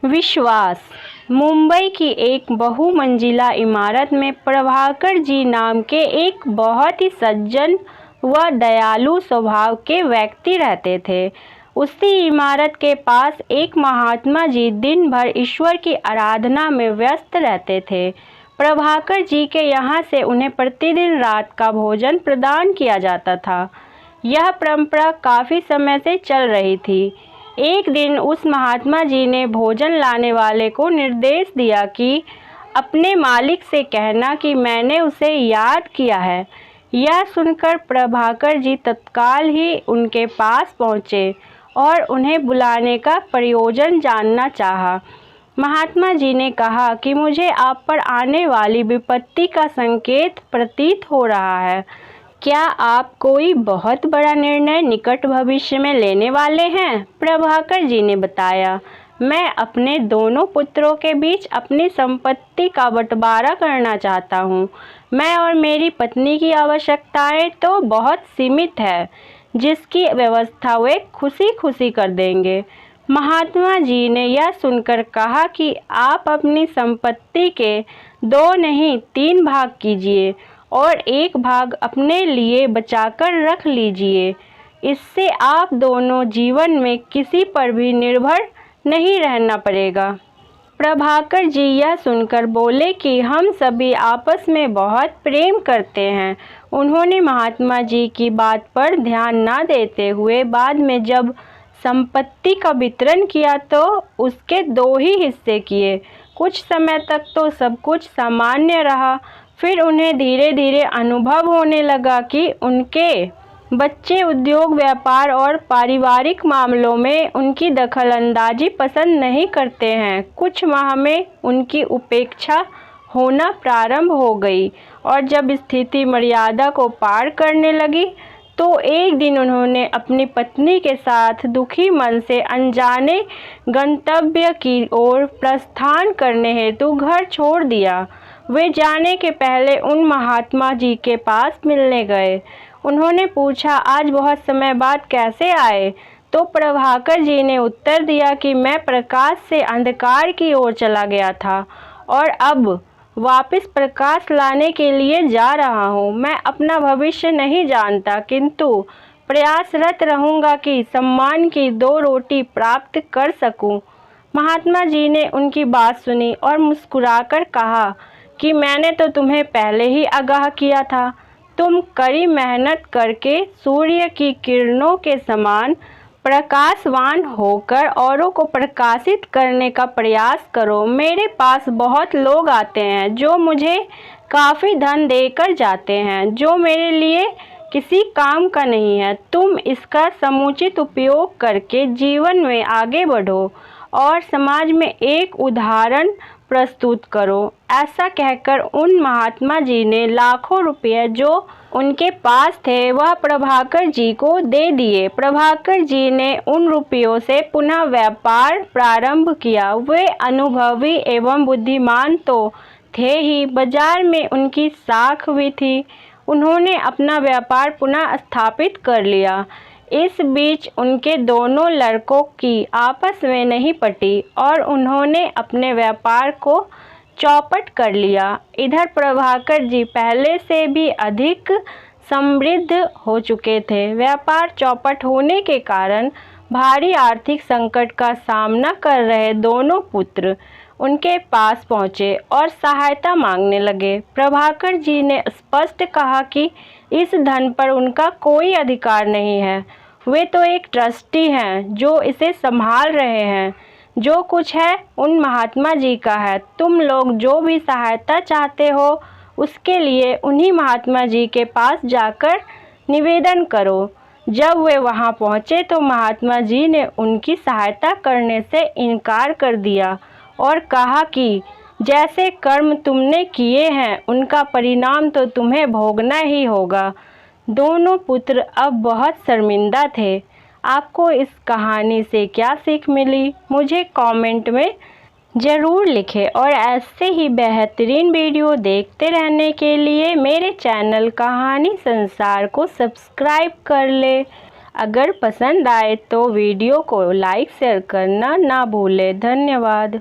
विश्वास। मुंबई की एक बहुमंजिला इमारत में प्रभाकर जी नाम के एक बहुत ही सज्जन व दयालु स्वभाव के व्यक्ति रहते थे। उसी इमारत के पास एक महात्मा जी दिन भर ईश्वर की आराधना में व्यस्त रहते थे। प्रभाकर जी के यहाँ से उन्हें प्रतिदिन रात का भोजन प्रदान किया जाता था। यह परंपरा काफ़ी समय से चल रही थी। एक दिन उस महात्मा जी ने भोजन लाने वाले को निर्देश दिया कि अपने मालिक से कहना कि मैंने उसे याद किया है। यह सुनकर प्रभाकर जी तत्काल ही उनके पास पहुँचे और उन्हें बुलाने का प्रयोजन जानना चाहा। महात्मा जी ने कहा कि मुझे आप पर आने वाली विपत्ति का संकेत प्रतीत हो रहा है। क्या आप कोई बहुत बड़ा निर्णय निकट भविष्य में लेने वाले हैं? प्रभाकर जी ने बताया, मैं अपने दोनों पुत्रों के बीच अपनी संपत्ति का बंटवारा करना चाहता हूँ। मैं और मेरी पत्नी की आवश्यकताएं तो बहुत सीमित है, जिसकी व्यवस्था वे खुशी खुशी कर देंगे। महात्मा जी ने यह सुनकर कहा कि आप अपनी संपत्ति के 2 नहीं 3 भाग कीजिए और 1 भाग अपने लिए बचाकर रख लीजिए। इससे आप दोनों जीवन में किसी पर भी निर्भर नहीं रहना पड़ेगा। प्रभाकर जी यह सुनकर बोले कि हम सभी आपस में बहुत प्रेम करते हैं। उन्होंने महात्मा जी की बात पर ध्यान न देते हुए बाद में जब संपत्ति का वितरण किया तो उसके 2 ही हिस्से किए। कुछ समय तक तो सब कुछ सामान्य रहा। फिर उन्हें धीरे धीरे अनुभव होने लगा कि उनके बच्चे उद्योग, व्यापार और पारिवारिक मामलों में उनकी दखलंदाजी पसंद नहीं करते हैं। कुछ माह में उनकी उपेक्षा होना प्रारंभ हो गई और जब स्थिति मर्यादा को पार करने लगी तो एक दिन उन्होंने अपनी पत्नी के साथ दुखी मन से अनजाने गंतव्य की ओर प्रस्थान करने हेतु घर छोड़ दिया। वे जाने के पहले उन महात्मा जी के पास मिलने गए। उन्होंने पूछा, आज बहुत समय बाद कैसे आए? तो प्रभाकर जी ने उत्तर दिया कि मैं प्रकाश से अंधकार की ओर चला गया था और अब वापस प्रकाश लाने के लिए जा रहा हूँ। मैं अपना भविष्य नहीं जानता, किंतु प्रयासरत रहूँगा कि सम्मान की 2 रोटी प्राप्त कर सकूँ। महात्मा जी ने उनकी बात सुनी और मुस्कुराकर कहा कि मैंने तो तुम्हें पहले ही आगाह किया था। तुम कड़ी मेहनत करके सूर्य की किरणों के समान प्रकाशवान होकर औरों को प्रकाशित करने का प्रयास करो। मेरे पास बहुत लोग आते हैं जो मुझे काफ़ी धन देकर जाते हैं, जो मेरे लिए किसी काम का नहीं है। तुम इसका समुचित उपयोग करके जीवन में आगे बढ़ो और समाज में एक उदाहरण प्रस्तुत करो। ऐसा कहकर उन महात्मा जी ने लाखों रुपये जो उनके पास थे वह प्रभाकर जी को दे दिए। प्रभाकर जी ने उन रुपयों से पुनः व्यापार प्रारंभ किया। वे अनुभवी एवं बुद्धिमान तो थे ही, बाजार में उनकी साख भी थी। उन्होंने अपना व्यापार पुनः स्थापित कर लिया। इस बीच उनके दोनों लड़कों की आपस में नहीं पटी और उन्होंने अपने व्यापार को चौपट कर लिया। इधर प्रभाकर जी पहले से भी अधिक समृद्ध हो चुके थे। व्यापार चौपट होने के कारण भारी आर्थिक संकट का सामना कर रहे दोनों पुत्र उनके पास पहुँचे और सहायता मांगने लगे। प्रभाकर जी ने स्पष्ट कहा कि इस धन पर उनका कोई अधिकार नहीं है। वे तो एक ट्रस्टी हैं जो इसे संभाल रहे हैं। जो कुछ है उन महात्मा जी का है। तुम लोग जो भी सहायता चाहते हो उसके लिए उन्हीं महात्मा जी के पास जाकर निवेदन करो। जब वे वहां पहुंचे तो महात्मा जी ने उनकी सहायता करने से इनकार कर दिया और कहा कि जैसे कर्म तुमने किए हैं उनका परिणाम तो तुम्हें भोगना ही होगा। दोनों पुत्र अब बहुत शर्मिंदा थे। आपको इस कहानी से क्या सीख मिली, मुझे कमेंट में ज़रूर लिखें और ऐसे ही बेहतरीन वीडियो देखते रहने के लिए मेरे चैनल कहानी संसार को सब्सक्राइब कर ले। अगर पसंद आए तो वीडियो को लाइक शेयर करना ना भूलें। धन्यवाद।